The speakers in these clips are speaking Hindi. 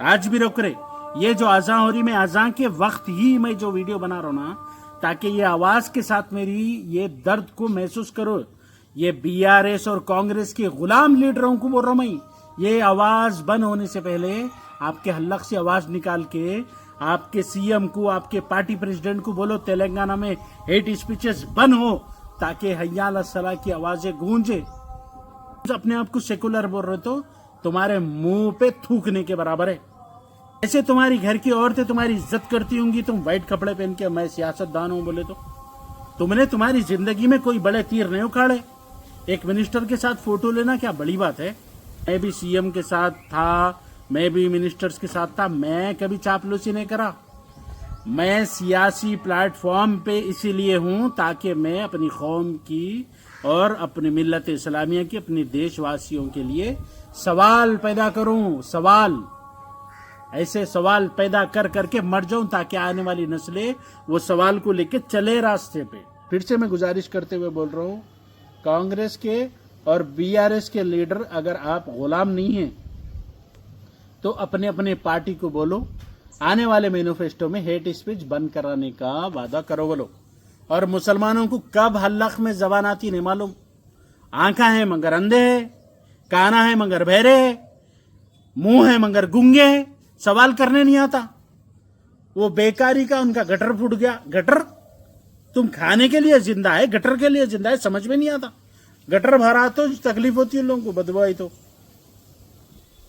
आज भी रोक रहे। ये जो अजान हो रही, मैं अजान के वक्त ही मैं जो वीडियो बना रहा हूं ना, ताकि ये आवाज के साथ मेरी ये दर्द को महसूस करो। ये बीआरएस और कांग्रेस के गुलाम लीडरों को बोल रहा हूं मैं, ये आवाज बंद होने से पहले आपके हल्क से आवाज निकाल के आपके सीएम को, आपके पार्टी प्रेसिडेंट को बोलो तेलंगाना में हेट स्पीचेस बंद हो, ताकि हय्या अला सलाह की आवाजें गूंजे। अपने आप को सेकुलर बोल रहे तो तुम्हारे मुंह पे थूकने के बराबर है। ऐसे तुम्हारी घर की औरतें तुम्हारी इज्जत करती होंगी, तुम व्हाइट कपड़े पहन के मैं सियासतदान हूं बोले तो तुमने तुम्हारी जिंदगी में कोई बड़े तीर नहीं उखाड़े। एक मिनिस्टर के साथ फोटो लेना क्या बड़ी बात है? मैं भी सीएम के साथ था, मैं भी मिनिस्टर्स के साथ था, मैं कभी चापलूसी नहीं करा। मैं सियासी प्लेटफॉर्म पे इसीलिए हूं ताकि मैं अपनी कौम की और अपनी मिल्लत इस्लामिया की, अपने देशवासियों के लिए सवाल पैदा करूं। सवाल, ऐसे सवाल पैदा कर करके मर जाऊं ताकि आने वाली नस्लें वो सवाल को लेके चले रास्ते पे। फिर से मैं गुजारिश करते हुए बोल रहा हूं, कांग्रेस के और बीआरएस के लीडर, अगर आप गुलाम नहीं हैं तो अपने अपने पार्टी को बोलो, आने वाले मैनिफेस्टो में हेट स्पीच बंद कराने का वादा करो बोलो। और मुसलमानों को कब हल्लक में जबान आती नहीं मालूम। आंखा है मगर अंधे है, काना है मगर बहरे है, मुंह है मगर गूंगे है, सवाल करने नहीं आता। वो बेकारी का उनका गटर फूट गया। गटर तुम खाने के लिए जिंदा है, गटर के लिए जिंदा है, समझ में नहीं आता। गटर भरा तो तकलीफ होती है लोगों को, बदबू तो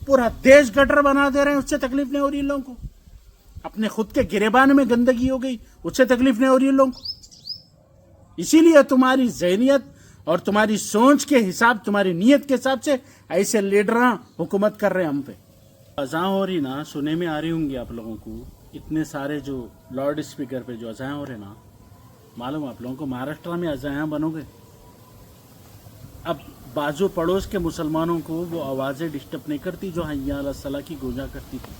पूरा देश गटर बना दे रहे हैं, उससे तकलीफ नहीं हो रही लोगों को। अपने खुद के गिरेबान में गंदगी हो गई, उससे तकलीफ नहीं हो रही लोगों को। इसीलिए तुम्हारी ज़हनियत और तुम्हारी सोच के हिसाब, तुम्हारी नीयत के हिसाब से ऐसे लीडर हुकूमत कर रहे हैं हम पे। अज़ां हो रही ना, सुने में आ रही होंगी आप लोगों को, इतने सारे जो लाउड स्पीकर पे जो अज़ां हो रहे ना, मालूम आप लोगों को महाराष्ट्र में अज़ां बनोगे। अब बाजू पड़ोस के मुसलमानों को वो आवाज़ें डिस्टर्ब नहीं करती जो हय्या अला सलाह की गूंजा करती थी।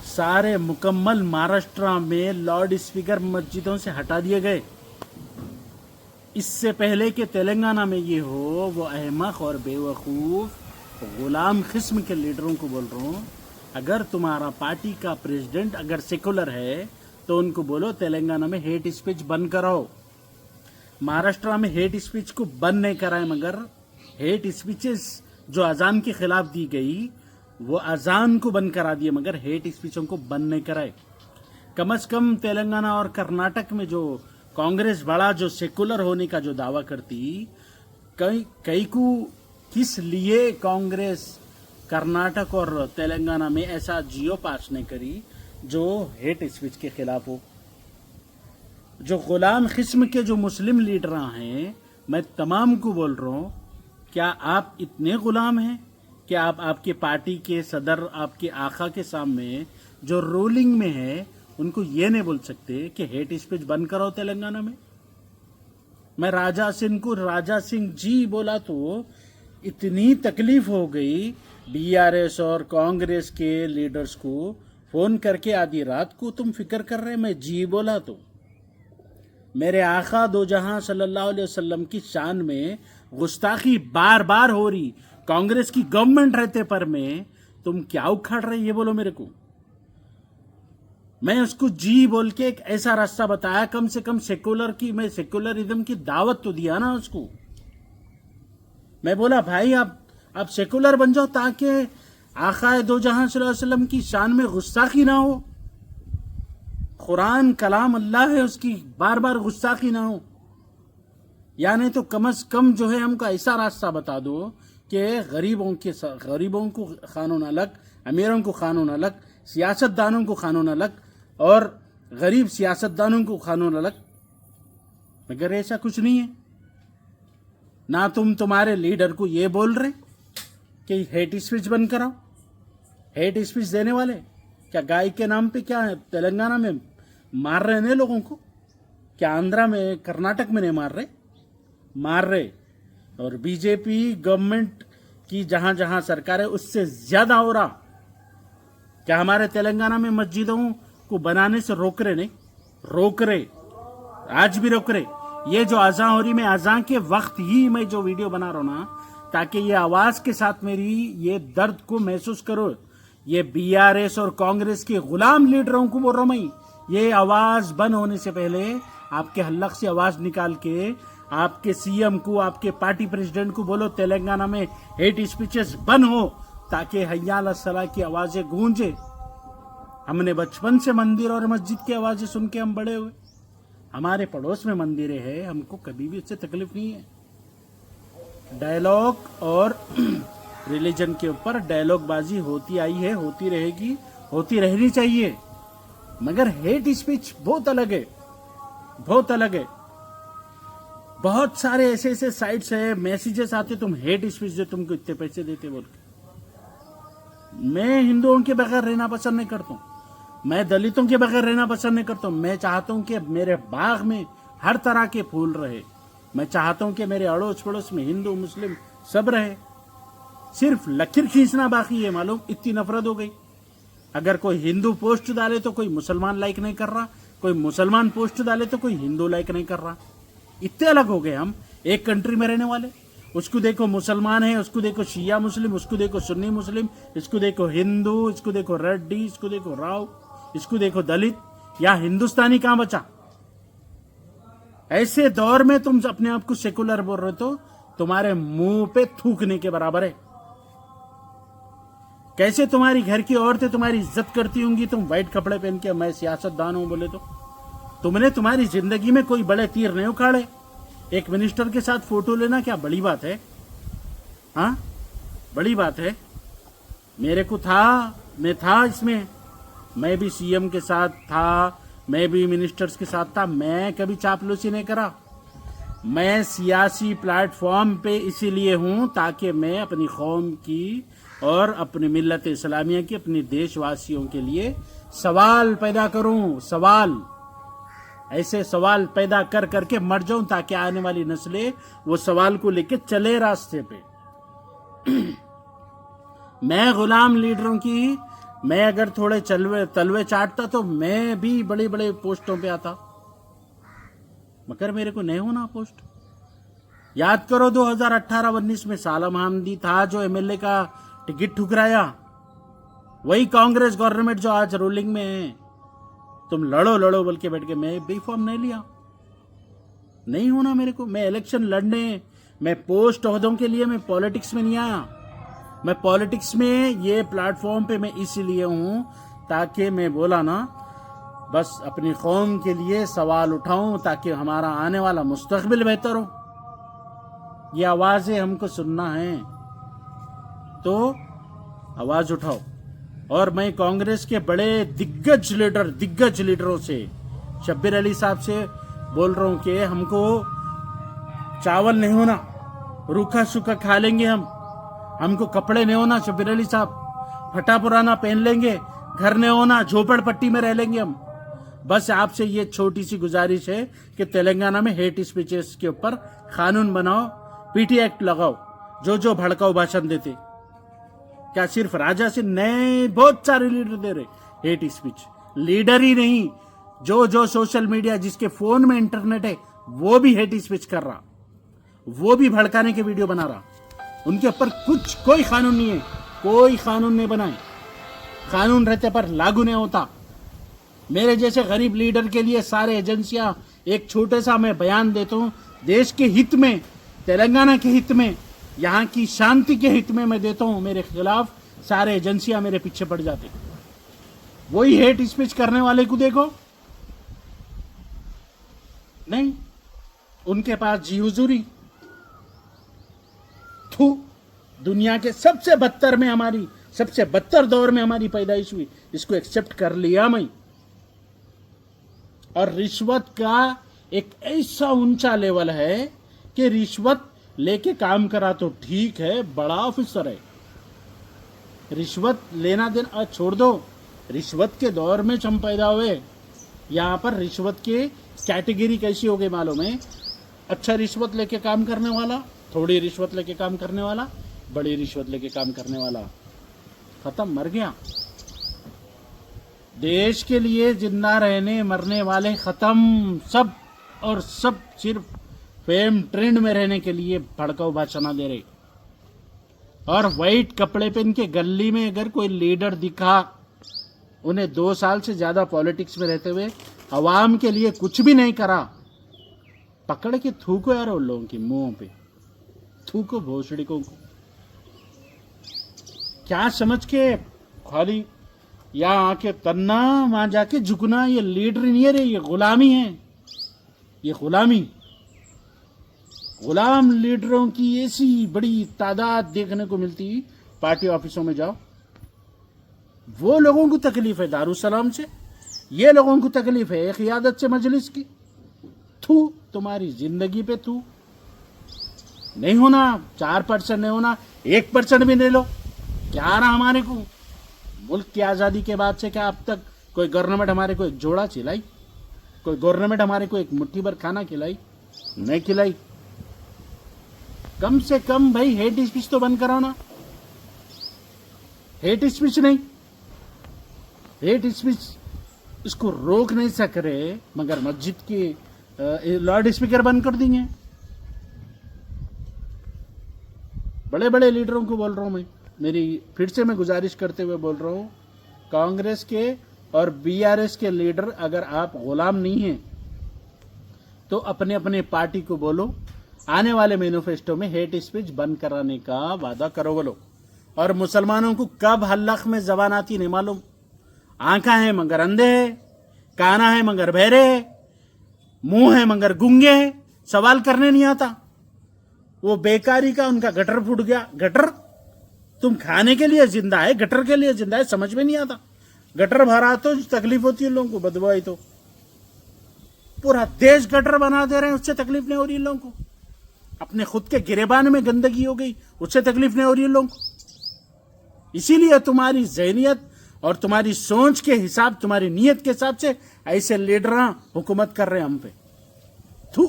सारे मुकम्मल महाराष्ट्र में लाउड स्पीकर मस्जिदों से हटा दिए गए। इससे पहले कि तेलंगाना में ये हो, वो अहमक और बेवकूफ़ गुलाम किस्म के लीडरों को बोल रहा हूँ, अगर तुम्हारा पार्टी का प्रेसिडेंट अगर सेकुलर है तो उनको बोलो तेलंगाना में हेट स्पीच बंद कराओ। महाराष्ट्र में हेट स्पीच को बंद नहीं कराए, मगर हेट स्पीचेस जो अजान के खिलाफ दी गई वो अजान को बंद करा दिए, मगर हेट स्पीचों को बंद नहीं कराए। कम से कम तेलंगाना और कर्नाटक में जो कांग्रेस बड़ा जो सेकुलर होने का जो दावा करती, कई को किस लिए कांग्रेस कर्नाटक और तेलंगाना में ऐसा जियो पास नहीं करी जो हेट स्पीच के खिलाफ हो। जो गुलाम किस्म के जो मुस्लिम लीडर हैं, मैं तमाम को बोल रहा हूँ, क्या आप इतने गुलाम हैं कि आप आपके पार्टी के सदर, आपके आका के सामने जो रूलिंग में है उनको ये नहीं बोल सकते कि हेट स्पीच बंद करो तेलंगाना में? मैं राजा सिंह को राजा सिंह जी बोला तो इतनी तकलीफ हो गई बीआरएस और कांग्रेस के लीडर्स को फोन करके आधी रात को, तुम फिक्र कर रहे मैं जी बोला तो मेरे आका दो जहां सल्लल्लाहु अलैहि वसल्लम की शान में गुस्ताखी बार बार हो रही, कांग्रेस की गवर्नमेंट रहते पर में तुम क्या उखाड़ रहे ये बोलो मेरे को। मैं उसको जी बोल के एक ऐसा रास्ता बताया, कम से कम सेकुलर की, मैं सेकुलरिज्म की दावत तो दिया ना उसको। मैं बोला भाई आप सेकुलर बन जाओ ताकि आका दो जहां सल्लल्लाहु अलैहि वसल्लम की शान में गुस्ताखी ना हो। कुरान कलाम अल्लाह है, उसकी बार बार गुस्ताखी ना हो। या नहीं तो कम से कम जो है हमको ऐसा रास्ता बता दो कि गरीबों को कानून अलग, अमीरों को कानून अलग, सियासतदानों को कानून अलग और गरीब सियासतदानों को कानून अलग। मगर ऐसा कुछ नहीं है ना। तुम्हारे लीडर को ये बोल रहे कि हेट स्पीच बंद कराओ। हेट स्पीच देने वाले क्या गाय के नाम पे क्या तेलंगाना में मार रहे हैं लोगों को? क्या आंध्रा में, कर्नाटक में नहीं मार रहे? मार रहे। और बीजेपी गवर्नमेंट की जहां जहां सरकार है उससे ज्यादा हो रहा। क्या हमारे तेलंगाना में मस्जिदों को बनाने से रोक रहे? नहीं रोक रहे, आज भी रोक रहे। ये जो अजान हो रही, मैं अजान के वक्त ही मैं जो वीडियो बना रहा हूं ना, ताकि ये आवाज के साथ मेरी ये दर्द को महसूस करो। ये बीआरएस और कांग्रेस के गुलाम लीडरों को बोल रहा हूं मैं, ये आवाज बंद होने से पहले आपके हल्क से आवाज निकाल के आपके सीएम को, आपके पार्टी प्रेसिडेंट को बोलो तेलंगाना में हेट स्पीचेस बंद हो, ताकि हय्या अला सलाह की आवाजें गूंजे। हमने बचपन से मंदिर और मस्जिद की आवाजें सुन के हम बड़े हुए। हमारे पड़ोस में मंदिरें हैं, हमको कभी भी उससे तकलीफ नहीं है। डायलॉग और रिलीजन के ऊपर डायलॉग बाजी होती आई है, होती रहेगी, होती रहनी चाहिए, मगर हेट स्पीच बहुत अलग है, बहुत अलग है। बहुत सारे ऐसे ऐसे साइट्स है, मैसेजेस आते, तुम हेट स्पीच दे, तुमको इतने पैसे देते बोल के। मैं हिंदुओं के बगैर रहना पसंद नहीं करता हूं, मैं दलितों के बगैर रहना पसंद नहीं करता हूं। मैं चाहता हूं कि मेरे बाग में हर तरह के फूल रहे। मैं चाहता हूं कि मेरे अड़ोस पड़ोस में हिंदू मुस्लिम सब रहे। सिर्फ लकीर खींचना बाकी है, मालूम, इतनी नफरत हो गई। अगर कोई हिंदू पोस्ट डाले तो कोई मुसलमान लाइक नहीं कर रहा, कोई मुसलमान पोस्ट डाले तो कोई हिंदू लाइक नहीं कर रहा। इतने अलग हो गए हम एक कंट्री में रहने वाले। उसको देखो मुसलमान है, उसको देखो शिया मुस्लिम, उसको देखो सुन्नी मुस्लिम, इसको देखो हिंदू, इसको देखो रेड्डी, इसको देखो राव, इसको देखो दलित। या हिंदुस्तानी कहां बचा? ऐसे दौर में तुम अपने आप को सेकुलर बोल रहे हो तो तुम्हारे मुंह पे थूकने के बराबर है। कैसे तुम्हारी घर की औरतें तुम्हारी इज्जत करती होंगी, तुम व्हाइट कपड़े पहन के मैं सियासतदान हूं बोले तो। तुमने तुम्हारी जिंदगी में कोई बड़े तीर नहीं उखाड़े। एक मिनिस्टर के साथ फोटो लेना क्या बड़ी बात है? हाँ, बड़ी बात है। मेरे को था, मैं था इसमें, मैं भी सीएम के साथ था, मैं भी मिनिस्टर्स के साथ था। मैं कभी चापलूसी नहीं करा। मैं सियासी प्लेटफॉर्म पे इसीलिए हूं ताकि मैं अपनी कौम की और अपनी मिल्लत इस्लामिया की, अपने देशवासियों के लिए सवाल पैदा करूं। सवाल, ऐसे सवाल पैदा कर करके मर जाऊं ताकि आने वाली नस्लें वो सवाल को लेके चले रास्ते पे। मैं गुलाम लीडरों की, मैं अगर थोड़े तलवे चाटता तो मैं भी बड़े बड़े पोस्टों पे आता, मगर मेरे को नहीं होना पोस्ट। याद करो 2018-19 में सालम हमदी था जो एमएलए का टिकट ठुकराया, वही कांग्रेस गवर्नमेंट जो आज रूलिंग में है। तुम लड़ो लड़ो बोल के बैठ के मैं बी फॉर्म नहीं लिया, नहीं होना मेरे को। मैं इलेक्शन लड़ने, मैं पोस्ट ओहदों के लिए मैं पॉलिटिक्स में नहीं आया। मैं पॉलिटिक्स में ये प्लेटफॉर्म पे मैं इसीलिए हूं ताकि मैं बोला ना, बस अपनी कौम के लिए सवाल उठाऊं ताकि हमारा आने वाला मुस्तकबिल बेहतर हो। ये आवाजें हमको सुनना है तो आवाज उठाओ। और मैं कांग्रेस के बड़े दिग्गज लीडरों से, शब्बीर अली साहब से बोल रहा हूं कि हमको चावल नहीं होना, रूखा सूखा खा लेंगे हमको कपड़े नहीं होना शब्बीर अली साहब, फटा पुराना पहन लेंगे, घर नहीं होना, झोपड़पट्टी में रह लेंगे हम। बस आपसे ये छोटी सी गुजारिश है कि तेलंगाना में हेट स्पीचेस के ऊपर कानून बनाओ, पीटी एक्ट लगाओ। जो भड़काऊ भाषण देते, क्या सिर्फ राजा से नहीं, बहुत सारे लीडर दे रहे हेट स्पीच। लीडर ही नहीं, जो सोशल मीडिया जिसके फोन में इंटरनेट है वो भी हेट स्पीच कर रहा, वो भी भड़काने के वीडियो बना रहा। उनके ऊपर कोई कानून नहीं है, कोई कानून नहीं बनाए, कानून रहते पर लागू नहीं होता। मेरे जैसे गरीब लीडर के लिए सारे एजेंसियां, एक छोटे सा मैं बयान देता हूं, देश के हित में, तेलंगाना के हित में, यहाँ की शांति के हित में मैं देता हूं, मेरे खिलाफ सारे एजेंसियां मेरे पीछे पड़ जाते। वही हेट स्पीच करने वाले को देखो, नहीं, उनके पास जी हुजूरी। थू, दुनिया के सबसे बदतर दौर में हमारी पैदाइश हुई, इसको एक्सेप्ट कर लिया मैं। और रिश्वत का एक ऐसा ऊंचा लेवल है कि रिश्वत लेके काम करा तो ठीक है, बड़ा ऑफिसर है, रिश्वत लेना देना छोड़ दो। रिश्वत के दौर में हम पैदा हुए। यहाँ पर रिश्वत के कैटेगरी कैसी हो गई मालूम है? अच्छा रिश्वत लेके काम करने वाला, थोड़ी रिश्वत लेके काम करने वाला, बड़ी रिश्वत लेके काम करने वाला, खत्म, मर गया। देश के लिए जिंदा रहने मरने वाले खत्म सब, और सब सिर्फ फेम ट्रेंड में रहने के लिए भड़काऊ भाषण दे रहे। और वाइट कपड़े पहन के गली में अगर कोई लीडर दिखा, उन्हें 2 साल से ज्यादा पॉलिटिक्स में रहते हुए अवाम के लिए कुछ भी नहीं करा, पकड़ के थूको यार उन लोगों की मुंह पे, थूको भोसड़िकों को। क्या समझ के खाली यहाँ आके करना, वहां जाके झुकना, ये लीडर नहीं है रे, ये गुलामी है, ये गुलामी। गुलाम लीडरों की ऐसी बड़ी तादाद देखने को मिलती, पार्टी ऑफिसों में जाओ, वो लोगों को तकलीफ है दारुसलाम से, ये लोगों को तकलीफ है क़ियादत से मजलिस की। थू तुम्हारी जिंदगी पे थू। नहीं होना 4% नहीं होना 1% भी ले लो, क्या रहा हमारे को? मुल्क की आज़ादी के बाद से क्या अब तक कोई गवर्नमेंट हमारे को एक जोड़ा खिलाई? कोई गवर्नमेंट हमारे को एक मुट्ठी भर खाना खिलाई? नहीं खिलाई। कम से कम भाई हेट स्पीच तो बंद कराओ ना। हेट स्पीच नहीं, हेट स्पीच इसको रोक नहीं सक रहे, मगर मस्जिद की लाउड स्पीकर बंद कर देंगे। बड़े बड़े लीडरों को बोल रहा हूं मैं, मेरी फिर से मैं गुजारिश करते हुए बोल रहा हूं, कांग्रेस के और बीआरएस के लीडर, अगर आप गुलाम नहीं हैं तो अपने अपने पार्टी को बोलो, आने वाले मैनिफेस्टो में हेट स्पीच बंद कराने का वादा करो बोलो। और मुसलमानों को कब हल्लक में जबान आती नहीं मालूम। आंखा है मगर अंधे है, काना है मगर बहरे है, मुंह है मगर गूंगे है, सवाल करने नहीं आता। वो बेकारी का उनका गटर फूट गया। गटर तुम खाने के लिए जिंदा है, गटर के लिए जिंदा है, समझ में नहीं आता। गटर भरा तो तकलीफ होती है लोगों को, बदबू आई तो पूरा देश गटर बना दे रहे हैं, उससे तकलीफ नहीं हो रही लोगों को। अपने खुद के गिरेबान में गंदगी हो गई, उससे तकलीफ नहीं हो रही लोगों को। इसीलिए तुम्हारी ज़हनियत और तुम्हारी सोच के हिसाब, तुम्हारी नीयत के हिसाब से ऐसे लीडर हुकूमत कर रहे हैं हम पे। थू।